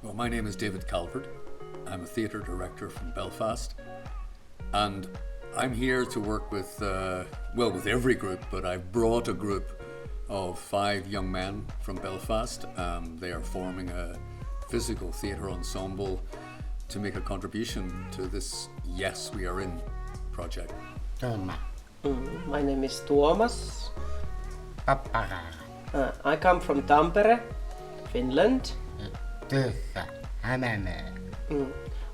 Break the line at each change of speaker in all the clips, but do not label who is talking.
Well, my name is David Calvert. I'm a theatre director from Belfast, and I'm here to work with, with every group, but I've brought a group of 5 young men from Belfast. They are forming a physical theatre ensemble to make a contribution to this Yes, We Are In project.
My name is Tuomas. I come from Tampere, Finland.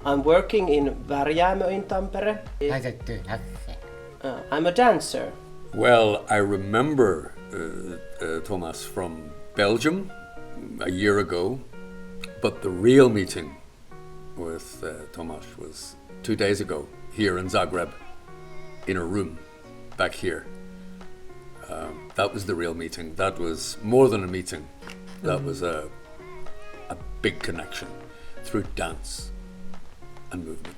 I'm working in Mediaraven in Tampere. I'm a dancer.
Well, I remember Thomas from Belgium a year ago, but the real meeting with Thomas was 2 days ago here in Zagreb, in a room back here. That was the real meeting. That was more than a meeting. That was a big connection through dance and movement.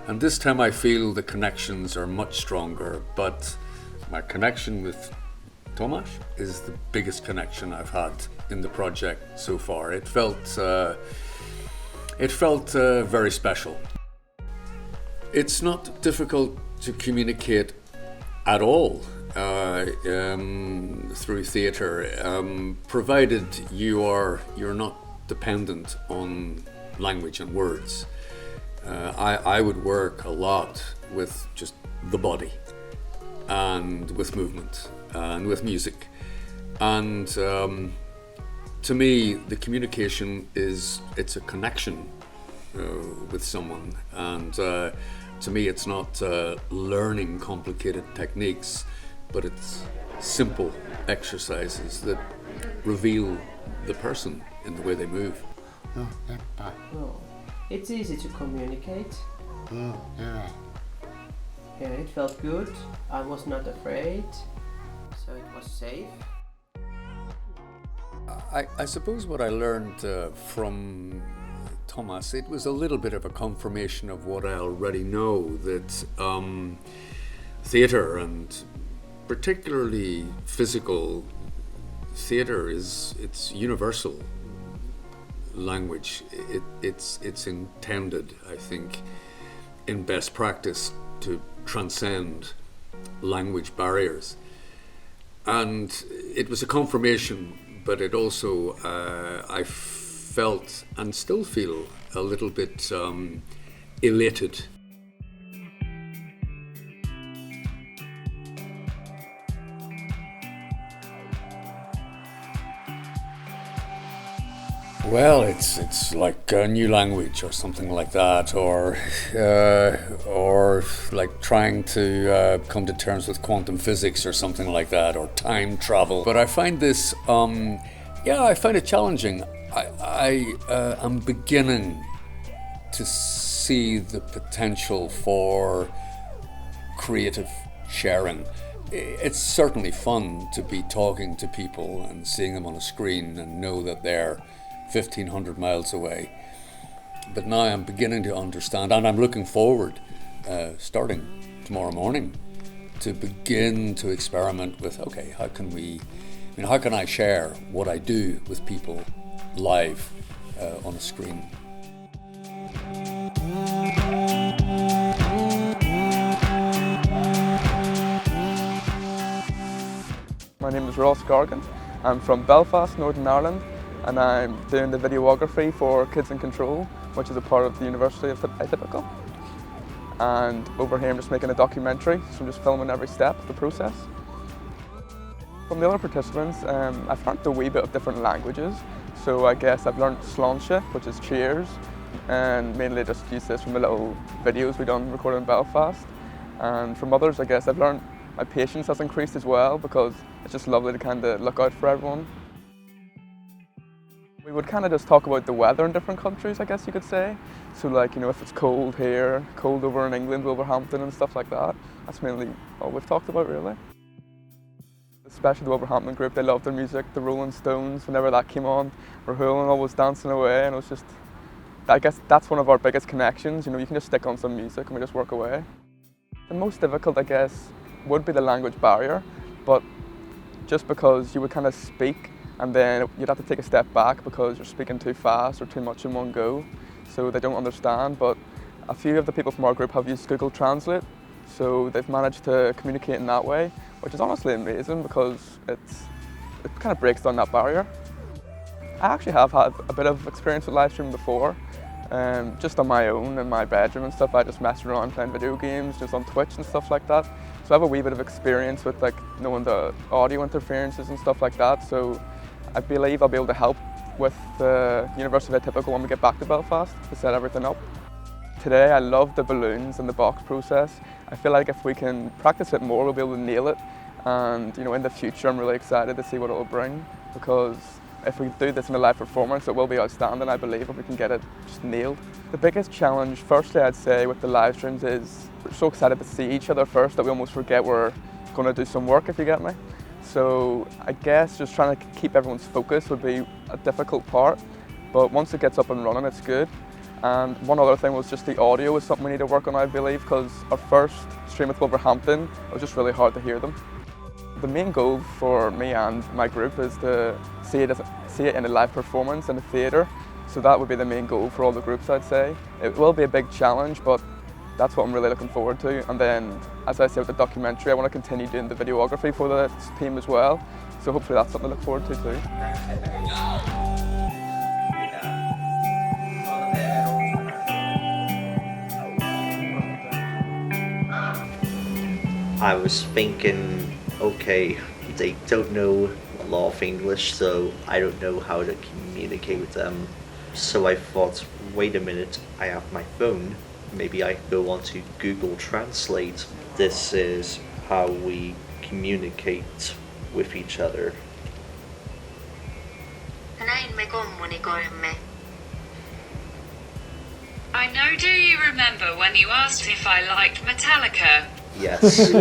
And this time I feel the connections are much stronger, but my connection with Tomasz is the biggest connection I've had in the project so far. It felt very special. It's not difficult to communicate at all through theatre, provided you're not dependent on language and words. I would work a lot with just the body and with movement and with music. And to me, the communication it's a connection with someone. And to me, it's not learning complicated techniques, but it's simple exercises that reveal the person in the way they move.
It's easy to communicate. Yeah, it felt good. I was not afraid, so it was safe.
I suppose what I learned from Thomas, it was a little bit of a confirmation of what I already know, that theatre, and particularly physical theatre, it's universal language. It's intended, I think, in best practice to transcend language barriers. And it was a confirmation, but it also, I felt and still feel a little bit elated. Well, it's like a new language or something like that, or like trying to come to terms with quantum physics or something like that, or time travel. But I find this, I find it challenging. I am beginning to see the potential for creative sharing. It's certainly fun to be talking to people and seeing them on a screen and know that they're 1,500 miles away. But now I'm beginning to understand, and I'm looking forward, starting tomorrow morning, to begin to experiment with, okay, how can I share what I do with people live on a screen?
My name is Ross Gargan. I'm from Belfast, Northern Ireland, and I'm doing the videography for Kids in Control, which is a part of the University of Atypical. And over here I'm just making a documentary, so I'm just filming every step of the process. From the other participants, I've learnt a wee bit of different languages. So I guess I've learnt Sláinte, which is cheers, and mainly just used this from the little videos we done recorded in Belfast. And from others, I guess I've learnt my patience has increased as well, because it's just lovely to kind of look out for everyone. We would kind of just talk about the weather in different countries, I guess you could say. So like, if it's cold here, cold over in England, Wolverhampton and stuff like that. That's mainly all we've talked about, really. Especially the Wolverhampton group, they loved their music. The Rolling Stones, whenever that came on, Rahul and always dancing away, and it was just, I guess that's one of our biggest connections. You can just stick on some music and we just work away. The most difficult, I guess, would be the language barrier, but just because you would kind of speak and then you'd have to take a step back because you're speaking too fast or too much in one go, so they don't understand. But a few of the people from our group have used Google Translate, so they've managed to communicate in that way, which is honestly amazing because it kind of breaks down that barrier. I actually have had a bit of experience with live streaming before, just on my own in my bedroom and stuff. I just messed around playing video games just on Twitch and stuff like that. So I have a wee bit of experience with like knowing the audio interferences and stuff like that. So I believe I'll be able to help with the University of Atypical when we get back to Belfast to set everything up. Today I love the balloons and the box process. I feel like if we can practice it more, we'll be able to nail it. And you know, in the future, I'm really excited to see what it will bring, because if we do this in a live performance, it will be outstanding, I believe, if we can get it just nailed. The biggest challenge, firstly, I'd say with the live streams is we're so excited to see each other first that we almost forget we're going to do some work, if you get me. So I guess just trying to keep everyone's focus would be a difficult part, but once it gets up and running, it's good. And one other thing was just the audio is something we need to work on, I believe, because our first stream with Wolverhampton, it was just really hard to hear them. The main goal for me and my group is to see it in a live performance in a theatre. So that would be the main goal for all the groups, I'd say. It will be a big challenge, but that's what I'm really looking forward to. And then, as I said with the documentary, I want to continue doing the videography for the team as well. So hopefully that's something to look forward to too.
I was thinking, okay, they don't know a lot of English, so I don't know how to communicate with them. So I thought, wait a minute, I have my phone. Maybe I go on to Google Translate. This is how we communicate with each other.
Näin me kommunikoimme.
I know, do you remember when you asked if I liked Metallica?
Yes.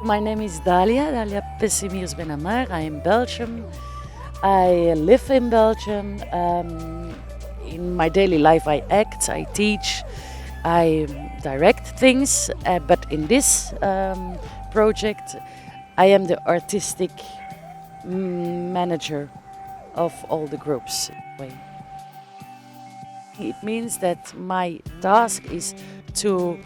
My name is Dalia Pessimirs Benamer. I am Belgium. I live in Belgium. In my daily life I act, I teach, I direct things, but in this project I am the artistic manager of all the groups. It means that my task is to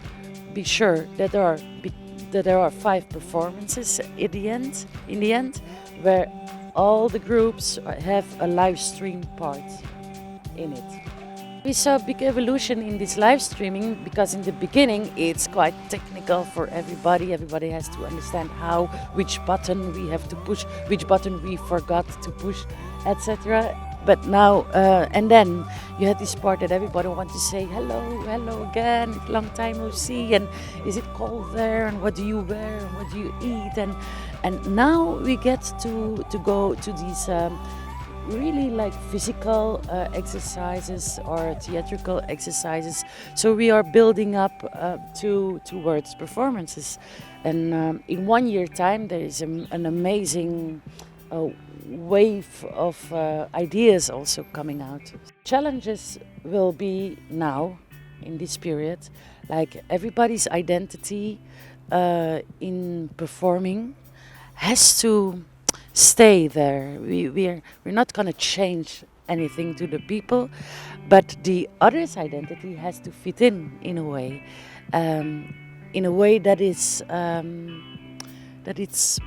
be sure that there are 5 performances in the end, where all the groups have a live stream part in it. We saw a big evolution in this live streaming because in the beginning it's quite technical for everybody. Everybody has to understand which button we have to push, which button we forgot to push, etc. But now, and then you had this part that everybody wants to say hello again, long time no see, and is it cold there, and what do you wear, and what do you eat, and now we get to go to these really like physical exercises or theatrical exercises. So we are building up towards performances, and in 1 year time there is an amazing wave of ideas also coming out. Challenges will be now in this period, like everybody's identity in performing has to stay there. We're not going to change anything to the people, but the other's identity has to fit in a way that is that it's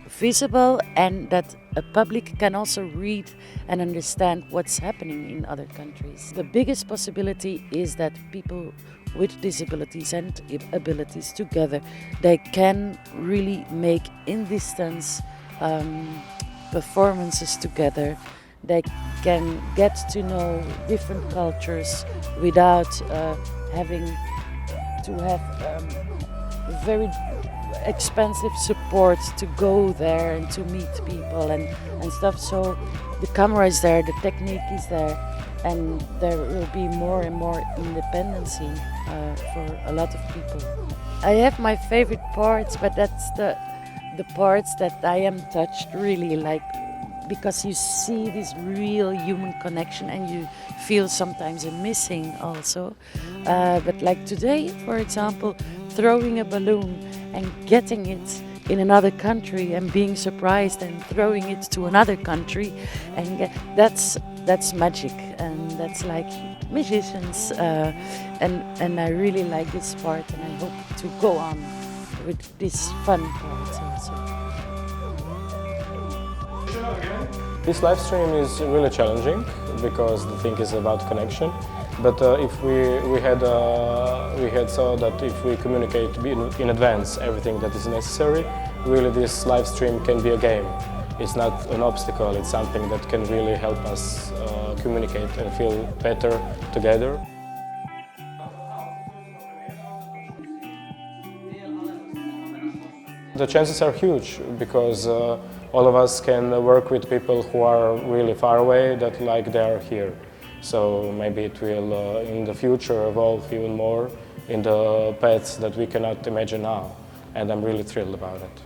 visible and that a public can also read and understand what's happening in other countries. The biggest possibility is that people with disabilities and abilities together, they can really make in distance performances together. They can get to know different cultures without having to have very expensive support to go there and to meet people and stuff. So the camera is there, the technique is there, and there will be more and more independency for a lot of people. I have my favorite parts, but that's the parts that I am touched really, like because you see this real human connection and you feel sometimes a missing also. But like today, for example, throwing a balloon and getting it in another country and being surprised and throwing it to another country, and that's magic, and that's like musicians, and I really like this part, and I hope to go on with this fun part also.
This live stream is really challenging because the thing is about connection. But if we had thought that if we communicate in advance everything that is necessary, really this live stream can be a game. It's not an obstacle, it's something that can really help us communicate and feel better together. The chances are huge because all of us can work with people who are really far away that like they are here. So maybe it will in the future evolve even more in the paths that we cannot imagine now, and I'm really thrilled about it.